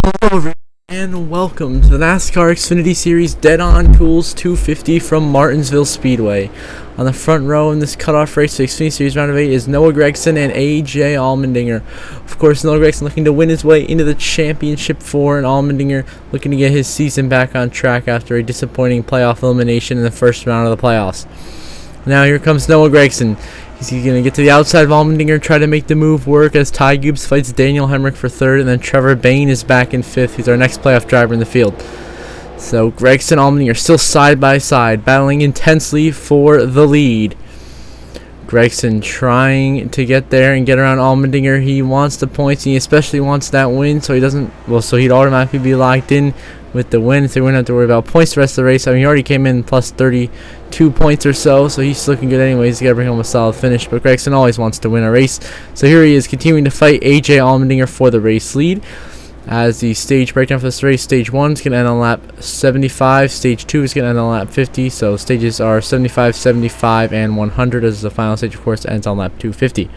Hello everyone, and welcome to the NASCAR Xfinity Series Dead On Tools 250 from Martinsville Speedway. On the front row in this cutoff race for the Xfinity Series Round of 8 is Noah Gragson and A.J. Allmendinger. Of course, Noah Gragson looking to win his way into the championship for and Allmendinger looking to get his season back on track after a disappointing playoff elimination in the first round of the playoffs. Now here comes Noah Gragson. He's going to get to the outside of Allmendinger, try to make the move work as Ty Gibbs fights Daniel Hemrick for third, and then Trevor Bayne is back in fifth. He's our next playoff driver in the field. So Gragson and Allmendinger still side by side, battling intensely for the lead. Gragson trying to get there and get around Allmendinger. He wants the points, and he especially wants that win, so he'd automatically be locked in with the win, so he wouldn't have to worry about points the rest of the race. I mean, he already came in plus 32 points or so he's looking good anyways. He's got to bring home a solid finish, but Gragson always wants to win a race. So here he is continuing to fight A.J. Allmendinger for the race lead. As the stage breakdown for this race, stage 1 is going to end on lap 75, stage 2 is going to end on lap 50, so stages are 75, 75, and 100 as the final stage, of course, ends on lap 250.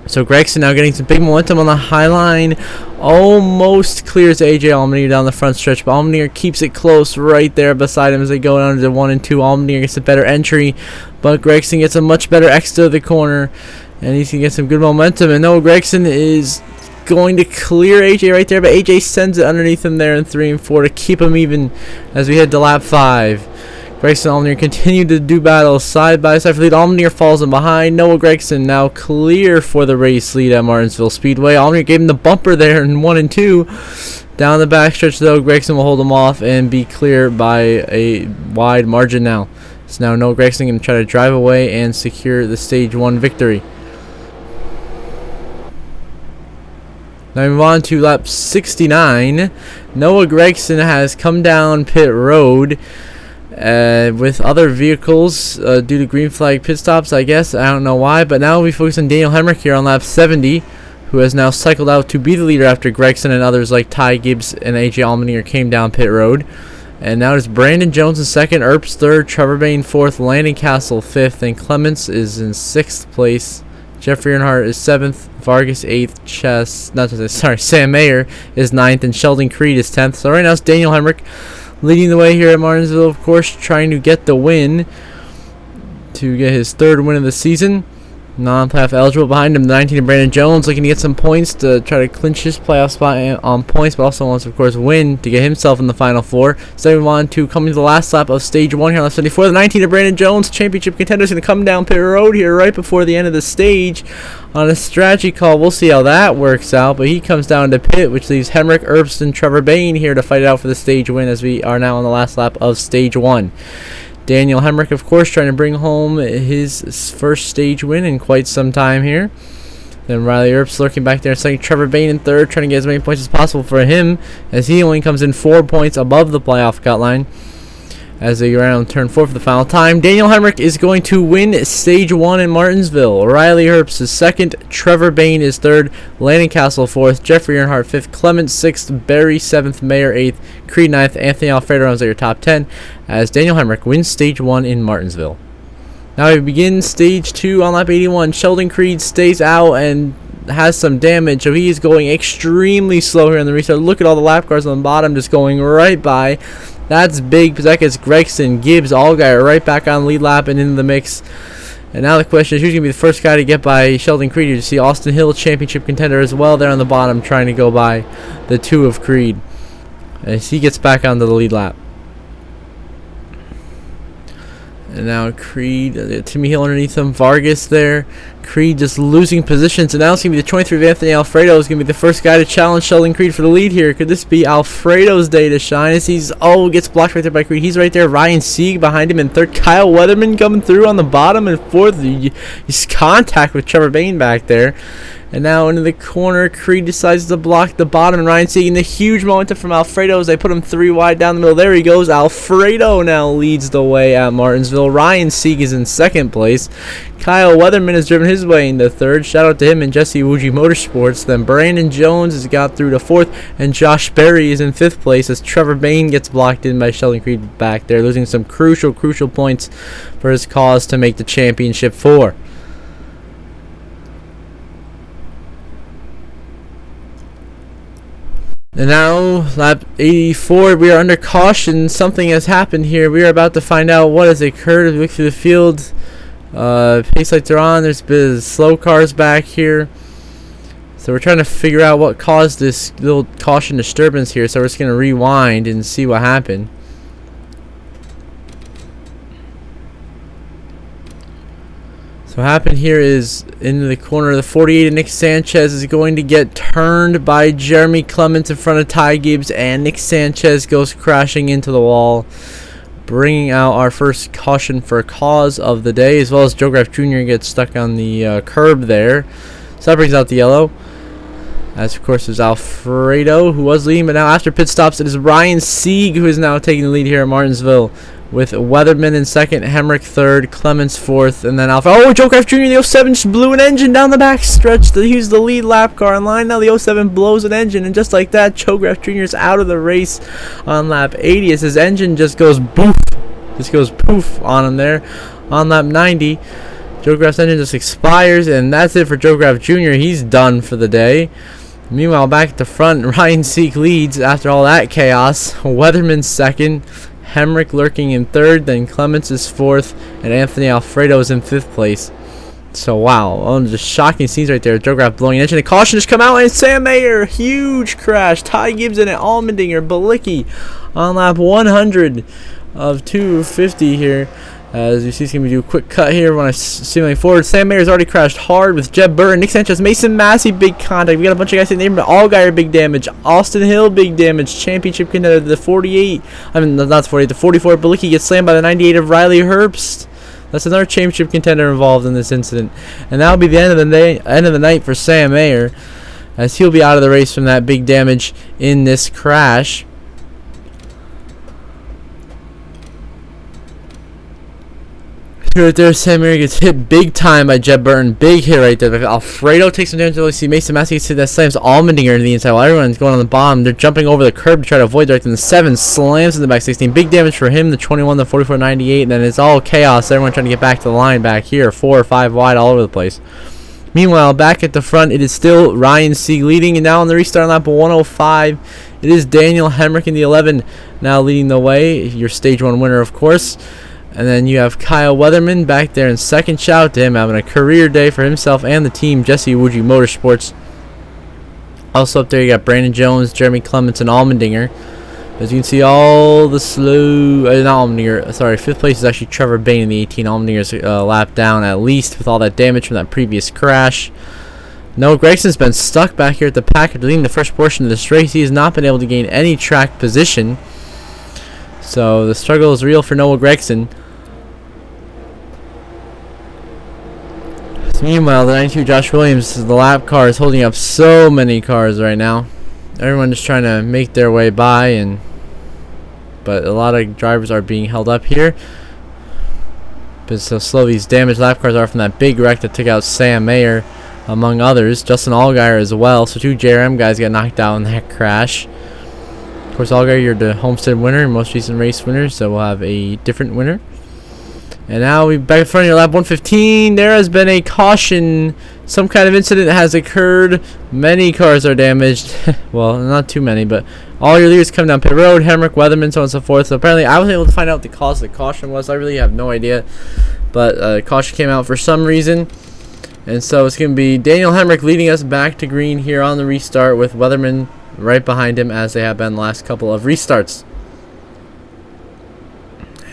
So Gragson now getting some big momentum on the high line, almost clears A.J. Allmendinger down the front stretch, but Allmendinger keeps it close right there beside him as they go down to 1 and 2. Allmendinger gets a better entry, but Gragson gets a much better exit of the corner, and he's going to get some good momentum, and Noah Gragson is going to clear AJ right there, but AJ sends it underneath him there in 3 and 4 to keep him even as we head to lap 5. Gragson and Allmendinger continue to do battle side by side for lead. Allmendinger falls in behind. Noah Gragson now clear for the race lead at Martinsville Speedway. Allmendinger gave him the bumper there in 1 and 2. Down the backstretch though, Gragson will hold him off and be clear by a wide margin now. So now Noah Gragson going to try to drive away and secure the stage 1 victory. Now we move on to lap 69. Noah Gragson has come down pit road with other vehicles due to green flag pit stops, I guess. I don't know why, but now we focus on Daniel Hemrick here on lap 70, who has now cycled out to be the leader after Gragson and others like Ty Gibbs and A.J. Allmendinger came down pit road. And now it's Brandon Jones in second, Earps third, Trevor Bayne fourth, Landon Castle fifth, and Clements is in sixth place. Jeffrey Earnhardt is 7th, Vargas 8th, Sam Mayer is 9th, and Sheldon Creed is 10th. So right now it's Daniel Hemrick leading the way here at Martinsville, of course, trying to get the win to get his 3rd win of the season. Non-playoff eligible behind him, 19 Brandon Jones looking to get some points to try to clinch his playoff spot on points, but also wants, of course, win to get himself in the final 4. So we move on to coming to the last lap of stage 1 here on lap 74. The 19 of Brandon Jones, championship contender, is going to come down pit road here right before the end of the stage on a strategy call. We'll see how that works out, but he comes down to pit, which leaves Hemrick, Earps, and Trevor Bayne here to fight it out for the stage win as we are now on the last lap of stage 1. Daniel Hemrick, of course, trying to bring home his first stage win in quite some time here. Then Riley Earps lurking back there in second. Trevor Bayne in third, trying to get as many points as possible for him, as he only comes in 4 points above the playoff cut line as they go around turn 4 for the final time. Daniel Hemrick is going to win stage 1 in Martinsville. Riley Earps is second, Trevor Bayne is third, Landon Castle fourth, Jeffrey Earnhardt fifth, Clements sixth, Barry 7th, Mayer 8th, Creed 9th, Anthony Alfredo rounds out your top 10 as Daniel Hemrick wins stage 1 in Martinsville. Now we begin stage 2 on lap 81. Sheldon Creed stays out and has some damage, so he is going extremely slow here in the restart. Look at all the lap cars on the bottom just going right by. That's big because that gets Gragson, Gibbs, Allgaier right back on lead lap and into the mix. And now the question is, who's going to be the first guy to get by Sheldon Creed? You see Austin Hill, championship contender as well, there on the bottom, trying to go by the 2 of Creed as he gets back onto the lead lap. And now Creed, Timmy Hill underneath him, Vargas there. Creed just losing positions. And now it's going to be the 23 of Anthony Alfredo is going to be the first guy to challenge Sheldon Creed for the lead here. Could this be Alfredo's day to shine as gets blocked right there by Creed. He's right there. Ryan Sieg behind him in third. Kyle Weatherman coming through on the bottom in fourth. He's contact with Trevor Bayne back there. And now into the corner, Creed decides to block the bottom, and Ryan Sieg, and the huge momentum from Alfredo as they put him 3 wide down the middle. There he goes. Alfredo now leads the way at Martinsville. Ryan Sieg is in second place. Kyle Weatherman has driven his way into third. Shout out to him and Jesse Wuji Motorsports. Then Brandon Jones has got through to fourth, and Josh Berry is in fifth place as Trevor Bayne gets blocked in by Sheldon Creed back there, losing some crucial points for his cause to make the championship 4. And now, lap 84, we are under caution. Something has happened here. We are about to find out what has occurred. As we look through the field, pace lights are on. There's a bit of slow cars back here. So we're trying to figure out what caused this little caution disturbance here. So we're just going to rewind and see what happened. So what happened here is in the corner of the 48, Nick Sanchez is going to get turned by Jeremy Clements in front of Ty Gibbs, and Nick Sanchez goes crashing into the wall, bringing out our first caution for cause of the day, as well as Joe Graff Jr. gets stuck on the curb there. So that brings out the yellow. As of course is Alfredo, who was leading, but now after pit stops it is Ryan Sieg who is now taking the lead here at Martinsville, with Weatherman in second, Hemrick third, Clements fourth, and then Alfredo. Oh, Joe Graff Jr. the 07 just blew an engine down the back stretch. He's the lead lap car in line. Now the 07 blows an engine, and just like that, Joe Graff Jr. is out of the race on lap 80 as his engine just goes boof. Just goes poof on him there on lap 90. Joe Graff's engine just expires, and that's it for Joe Graff Jr. He's done for the day. Meanwhile, back at the front, Ryan Sieg leads after all that chaos. Weatherman second, Hemrick lurking in third, then Clements is fourth, and Anthony Alfredo is in fifth place. So wow, just shocking scenes right there. Joe Graff blowing an engine. A caution just come out, and Sam Mayer, huge crash. Ty Gibbs in it, Allmendinger, Balicki on lap 100 of 250 here. As you see, he's going to do a quick cut here when I simulate forward. Sam Mayer's already crashed hard with Jeb Burton, Nick Sanchez, Mason Massey, big contact. We got a bunch of guys in the neighborhood. Allgaier, big damage. Austin Hill, big damage. Championship contender, the 48. I mean, not the 48, the 44. Balicki gets slammed by the 98 of Riley Herbst. That's another championship contender involved in this incident. And that'll be the end of the day, end of the night for Sam Mayer, as he'll be out of the race from that big damage in this crash. Right there, Sam Mayer gets hit big time by Jeb Burton. Big hit right there. Alfredo takes some damage. You see Mason Massey gets hit. That slams Allmendinger into the inside while everyone's going on the bottom. They're jumping over the curb to try to avoid directly. And the 7 slams in the back 16. Big damage for him. The 21, the 44, 98. And then it's all chaos. Everyone trying to get back to the line back here. 4 or 5 wide all over the place. Meanwhile, back at the front, it is still Ryan Sieg leading. And now on the restart lap of 105, it is Daniel Hemrick in the 11 now leading the way. Your stage 1 winner, of course. And then you have Kyle Weatherman back there in second. Shout out to him, having a career day for himself and the team. Jesse Iwuji Motorsports. Also up there you got Brandon Jones, Jeremy Clements, and Allmendinger. As you can see, all the slow... not Allmendinger, sorry, 5th place is actually Trevor Bain in the 18. Allmendinger is lap down at least with all that damage from that previous crash. Noah Gregson's been stuck back here at the pack after leading the first portion of this race. He has not been able to gain any track position. So the struggle is real for Noah Gregson. Meanwhile, the 92 Josh Williams, the lap car, is holding up so many cars right now. Everyone just trying to make their way by, but a lot of drivers are being held up here. But so slow these damaged lap cars are from that big wreck that took out Sam Mayer, among others. Justin Allgaier as well. So 2 JRM guys got knocked out in that crash. Of course, Allgaier, you're the Homestead winner, most recent race winner, so we'll have a different winner. And now we back in front of your lap 115. There has been a caution. Some kind of incident has occurred. Many cars are damaged. Well, not too many, but all your leaders come down pit road. Hemrick, Weatherman, so on and so forth. So apparently I wasn't able to find out what the cause of the caution was. I really have no idea. But caution came out for some reason. And so it's going to be Daniel Hemrick leading us back to green here on the restart, with Weatherman right behind him as they have been the last couple of restarts.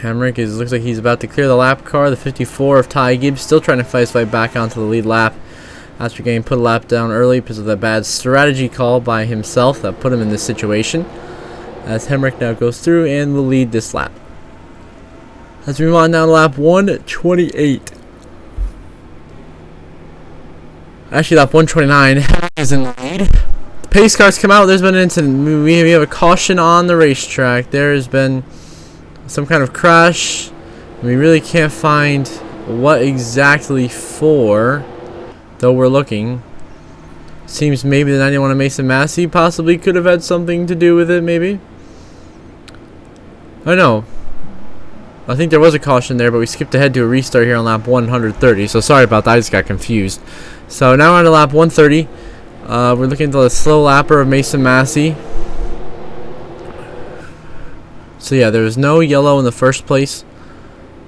Hemrick looks like he's about to clear the lap car. The 54 of Ty Gibbs still trying to fight his way back onto the lead lap after getting put a lap down early because of the bad strategy call by himself that put him in this situation. As Hemrick now goes through and will lead this lap. As we move on now to lap 128. Actually, lap 129. Hemrick is in the lead. The pace cars come out. There's been an incident. We have a caution on the racetrack. There has been some kind of crash. We really can't find what exactly for, though we're looking. Seems maybe the 91 of Mason Massey possibly could have had something to do with it, maybe. I know. I think there was a caution there, but we skipped ahead to a restart here on lap 130, so sorry about that, I just got confused. So now we're on to lap 130. We're looking at the slow lapper of Mason Massey. So yeah, there was no yellow in the first place.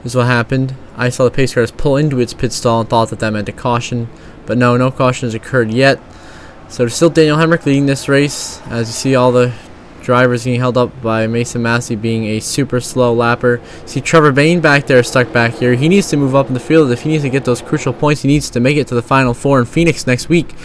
This is what happened. I saw the pace cars pull into its pit stall and thought that that meant a caution. But no caution has occurred yet. So there's still Daniel Hemrick leading this race. As you see, all the drivers getting held up by Mason Massey being a super slow lapper. See Trevor Bain back there stuck back here. He needs to move up in the field. If he needs to get those crucial points, he needs to make it to the Final Four in Phoenix next week.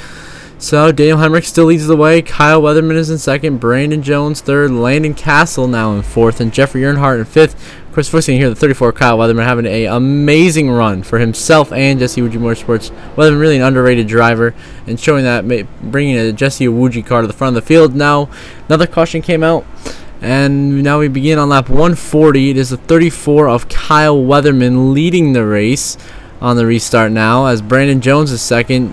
So Daniel Hemrick still leads the way. Kyle Weatherman is in second. Brandon Jones third. Landon Castle now in fourth. And Jeffrey Earnhardt in fifth. Of course, first thing here, the 34 Kyle Weatherman having an amazing run for himself and Jesse Iwuji Motorsports. Weatherman really an underrated driver and showing that, bringing a Jesse Iwuji car to the front of the field. Now another caution came out. And now we begin on lap 140. It is the 34 of Kyle Weatherman leading the race on the restart now, as Brandon Jones is second,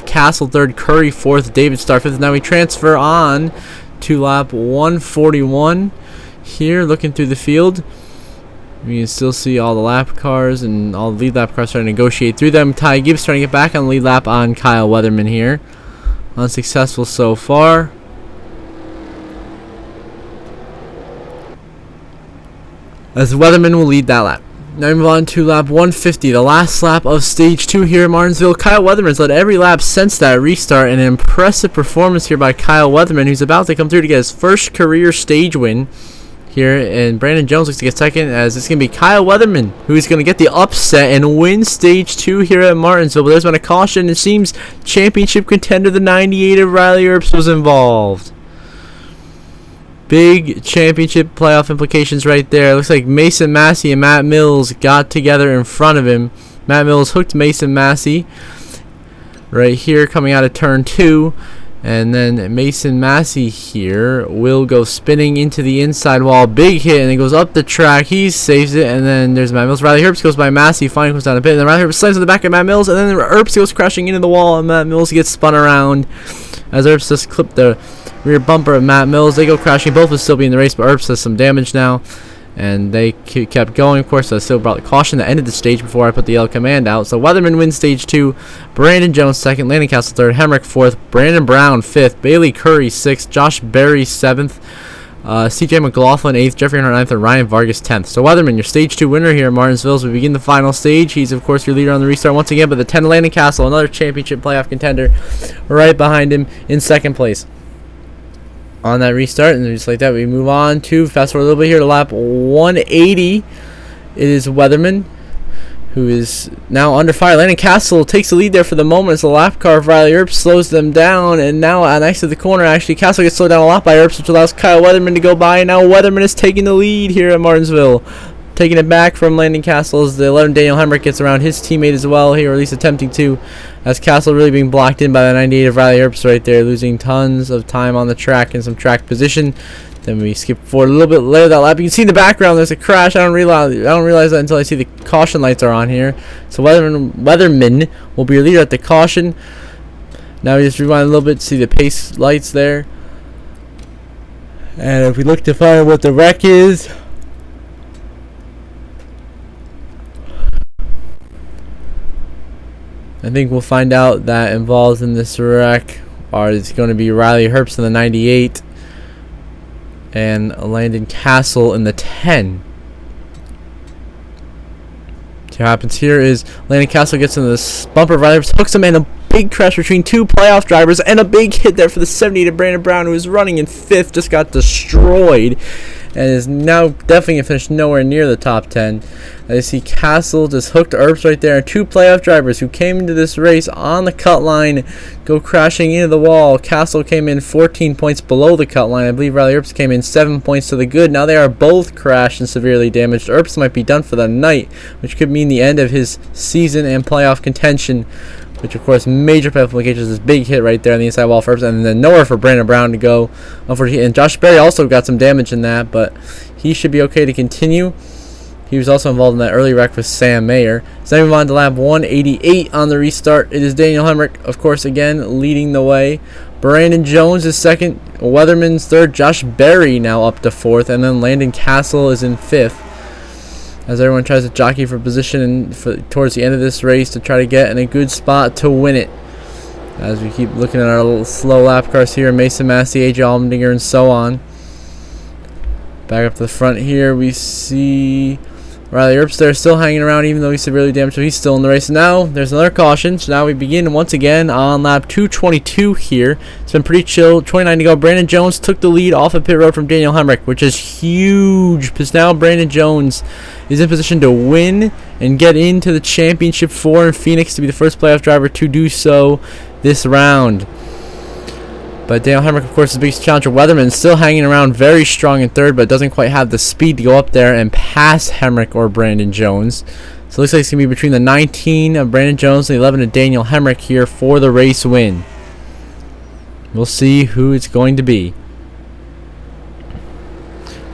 Castle third, Curry fourth, David Starr fifth. Now we transfer on to lap 141 here, looking through the field. We can still see all the lap cars and all the lead lap cars trying to negotiate through them. Ty Gibbs trying to get back on the lead lap on Kyle Weatherman here. Unsuccessful so far. As Weatherman will lead that lap. Now we move on to lap 150, the last lap of stage 2 here at Martinsville. Kyle Weatherman's led every lap since that restart. An impressive performance here by Kyle Weatherman, who's about to come through to get his first career stage win here. And Brandon Jones looks to get second, as it's going to be Kyle Weatherman who's going to get the upset and win stage 2 here at Martinsville. But there's been a caution. It seems championship contender, the 98 of Riley Earps, was involved. Big championship playoff implications right there. Looks like Mason Massey and Matt Mills got together in front of him. Matt Mills hooked Mason Massey right here coming out of turn 2. And then Mason Massey here will go spinning into the inside wall. Big hit, and it goes up the track. He saves it, and then there's Matt Mills. Riley Earps goes by Massey, finally comes down a pit. And then Riley Earps slams in the back of Matt Mills, and then Earps goes crashing into the wall, and Matt Mills gets spun around as Earps just clipped the rear bumper of Matt Mills. They go crashing. Both would still be in the race, but Earps has some damage now. And they kept going. Of course, I still brought the caution that ended the stage before I put the yellow command out. So Weatherman wins stage 2. Brandon Jones second. Landon Castle third. Hemrick fourth. Brandon Brown fifth. Bailey Curry sixth. Josh Berry seventh. CJ McLaughlin 8th. Jeffrey Earnhardt 9th. And Ryan Vargas 10th. So Weatherman, your stage 2 winner here at Martinsville as we begin the final stage. He's, of course, your leader on the restart once again. But the 10 Landon Castle, another championship playoff contender, right behind him in second place on that restart. And just like that, we move on to fast forward a little bit here to lap 180. It is Weatherman who is now under fire. Landon Castle takes the lead there for the moment as the lap car of Riley Earps slows them down. And now next to the corner, actually, Castle gets slowed down a lot by Earps, which allows Kyle Weatherman to go by. And now Weatherman is taking the lead here at Martinsville, taking it back from Landon Castle as the 11 Daniel Hemrick gets around his teammate as well here, or at least attempting to, as Castle really being blocked in by the 98 of Riley Earps right there, losing tons of time on the track and some track position. Then we skip forward a little bit later that lap. You can see in the background there's a crash. I don't realize that until I see the caution lights are on here. So Weatherman will be your leader at the caution. Now we just rewind a little bit to see the pace lights there. And if we look to find what the wreck is, I think we'll find out that involved in this wreck is going to be Riley Earps in the 98 and Landon Castle in the 10. So what happens here is Landon Castle gets into this bumper of Riley Earps, hooks him, and a big crash between two playoff drivers, and a big hit there for the 78 of Brandon Brown, who is running in 5th, just got destroyed, and is now definitely going to finish nowhere near the top 10. I see Castle just hooked Earps right there, and two playoff drivers who came into this race on the cut line go crashing into the wall. Castle came in 14 points below the cut line. I believe Riley Earps came in 7 points to the good. Now they are both crashed and severely damaged. Earps might be done for the night, which could mean the end of his season and playoff contention, which of course major playoff implications. This big hit right there on the inside wall for Earps, and then nowhere for Brandon Brown to go. Unfortunately, and Josh Berry also got some damage in that, but he should be okay to continue. He was also involved in that early wreck with Sam Mayer. So then we move on to lap 188 on the restart. It is Daniel Hemrick, of course, again leading the way. Brandon Jones is second. Weatherman's third. Josh Berry now up to 4th, and then Landon Castle is in 5th. As everyone tries to jockey for position towards the end of this race to try to get in a good spot to win it. As we keep looking at our little slow lap cars here, Mason Massey, AJ Allmendinger, and so on. Back up to the front here, we see Riley Earps there still hanging around, even though he's severely damaged, so he's still in the race. Now, there's another caution, so now we begin once again on lap 222 here. It's been pretty chill, 29 to go. Brandon Jones took the lead off of pit road from Daniel Hemrick, which is huge, because now Brandon Jones is in position to win and get into the Championship 4 in Phoenix to be the first playoff driver to do so this round. But Daniel Hemrick, of course, is the biggest challenger. Weatherman still hanging around very strong in third, but doesn't quite have the speed to go up there and pass Hemrick or Brandon Jones. So it looks like it's going to be between the 19 of Brandon Jones and the 11 of Daniel Hemrick here for the race win. We'll see who it's going to be.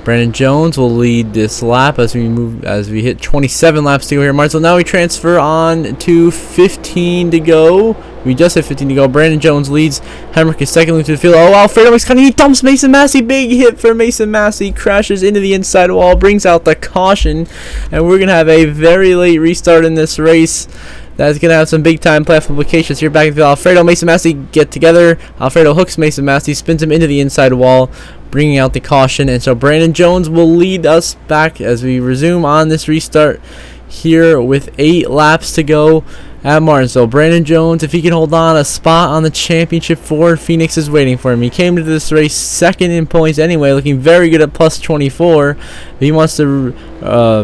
Brandon Jones will lead this lap as we hit 27 laps to go here. Martinsville. Now we transfer on to 15 to go. We just hit 15 to go. Brandon Jones leads. Hemrick is second through the field. Oh, Alfredo McScuddy, he dumps Mason Massey. Big hit for Mason Massey. Crashes into the inside wall. Brings out the caution. And we're going to have a very late restart in this race. That's going to have some big-time playoff implications here. Back in the field, Alfredo, Mason Massey get together. Alfredo hooks Mason Massey, spins him into the inside wall, bringing out the caution. And so Brandon Jones will lead us back as we resume on this restart here with 8 laps to go at Martinsville. Brandon Jones, if he can hold on a spot on the Championship 4, Phoenix is waiting for him. He came into this race second in points anyway, looking very good at plus 24. He wants to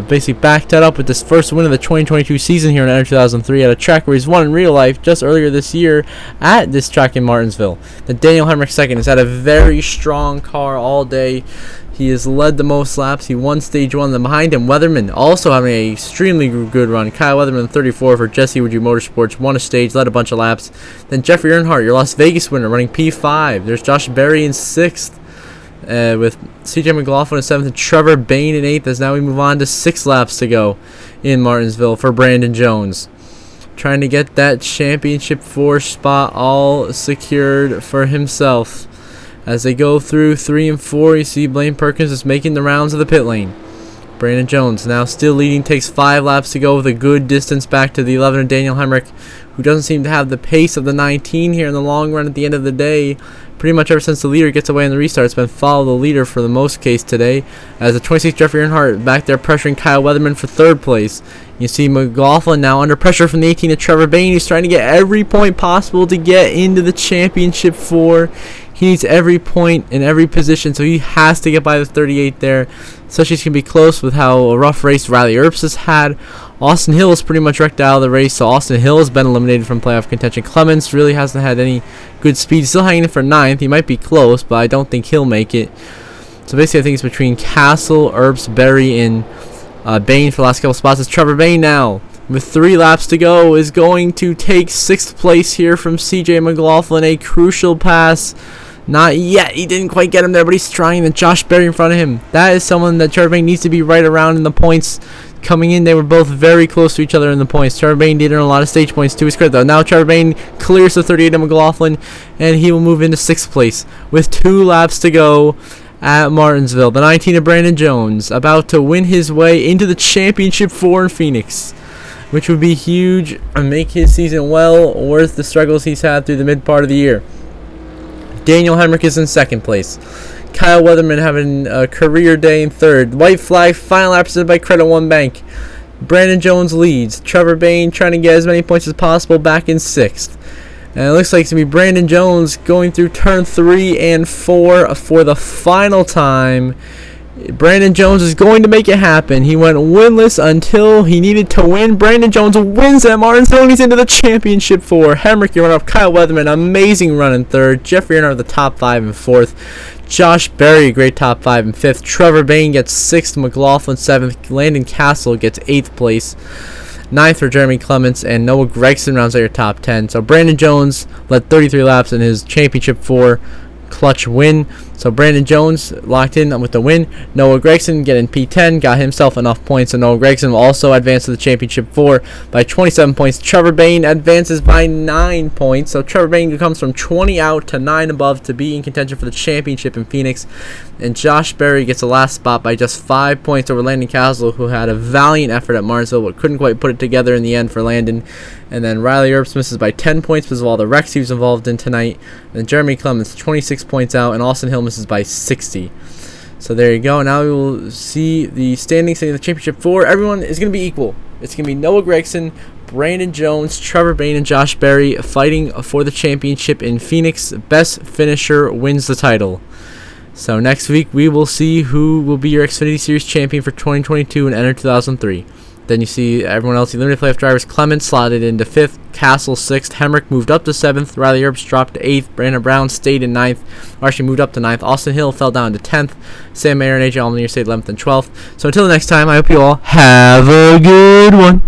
basically back that up with this first win of the 2022 season here in NR2003 at a track where he's won in real life just earlier this year at this track in Martinsville. The Daniel Hemrick second has had a very strong car all day. He has led the most laps. He won stage 1. Then behind him, Weatherman also having an extremely good run. Kyle Weatherman, 34 for Jesse Woodgie Motorsports, won a stage, led a bunch of laps. Then Jeffrey Earnhardt, your Las Vegas winner, running P5. There's Josh Berry in 6th, with CJ McLaughlin in 7th, and Trevor Bayne in 8th. As now we move on to 6 laps to go in Martinsville for Brandon Jones, trying to get that Championship 4 spot all secured for himself. As they go through 3 and 4, you see Blaine Perkins is making the rounds of the pit lane. Brandon Jones now still leading, takes 5 laps to go with a good distance back to the 11 of Daniel Hemrick, who doesn't seem to have the pace of the 19 here in the long run at the end of the day. Pretty much ever since the leader gets away in the restart, it's been follow the leader for the most case today. As the 26 Jeffrey Earnhardt back there pressuring Kyle Weatherman for 3rd place. You see McLaughlin now under pressure from the 18 of Trevor Bayne, who's trying to get every point possible to get into the Championship 4. He needs every point in every position, so he has to get by the 38 there. Especially it's going to be close with how a rough race Riley Earps has had. Austin Hill is pretty much wrecked out of the race, so Austin Hill has been eliminated from playoff contention. Clements really hasn't had any good speed. He's still hanging in for 9th. He might be close, but I don't think he'll make it. So basically I think it's between Castle, Earps, Berry, and Bayne for the last couple spots. It's Trevor Bayne now, with 3 laps to go, is going to take 6th place here from CJ McLaughlin. A crucial pass. Not yet. He didn't quite get him there, but he's trying. And Josh Berry in front of him. That is someone that Trevor Bayne needs to be right around in the points. Coming in, they were both very close to each other in the points. Trevor Bayne did earn a lot of stage points to his credit, though. Now Trevor Bayne clears the 38 of McLaughlin, and he will move into 6th place with 2 laps to go at Martinsville. The 19 of Brandon Jones about to win his way into the Championship 4 in Phoenix, which would be huge and make his season well worth the struggles he's had through the mid part of the year. Daniel Hemrick is in 2nd place. Kyle Weatherman having a career day in 3rd. White flag, final lap presented by Credit One Bank. Brandon Jones leads. Trevor Bayne trying to get as many points as possible back in 6th. And it looks like it's going to be Brandon Jones going through turn 3 and 4 for the final time. Brandon Jones is going to make it happen. He went winless until he needed to win. Brandon Jones wins at Martinsville, and he's into the Championship 4. Hemrick, you run up. Kyle Weatherman, amazing run in 3rd. Jeffrey Earnhardt, the top 5 in 4th. Josh Berry, great top 5 in 5th. Trevor Bayne gets 6th. McLaughlin 7th. Landon Castle gets 8th place. 9th for Jeremy Clements, and Noah Gregson rounds out your top 10. So Brandon Jones led 33 laps in his Championship 4 clutch win. So Brandon Jones locked in with the win. Noah Gregson getting P10, got himself enough points, so Noah Gregson will also advance to the Championship 4 by 27 points. Trevor Bayne advances by 9 points. So Trevor Bayne comes from 20 out to 9 above to be in contention for the championship in Phoenix. And Josh Berry gets the last spot by just 5 points over Landon Castle, who had a valiant effort at Martinsville but couldn't quite put it together in the end for Landon. And then Riley Earps misses by 10 points because of all the wrecks he was involved in tonight. And then Jeremy Clements, 26 points out, and Austin Hill misses by 60. So there you go. Now we will see the standings in the championship for everyone is going to be equal. It's going to be Noah Gregson, Brandon Jones, Trevor Bain, and Josh Berry fighting for the championship in Phoenix. Best finisher wins the title. So next week we will see who will be your Xfinity Series champion for 2022 and NR2003. Then you see everyone else. The eliminated playoff drivers: Clements slotted into 5th, Castle 6th, Hemrick moved up to 7th, Riley Earps dropped to 8th, Brandon Brown stayed in 9th, actually moved up to 9th, Austin Hill fell down to 10th, Sam Mayer and AJ Allmendinger stayed 11th and 12th. So until the next time, I hope you all have a good one.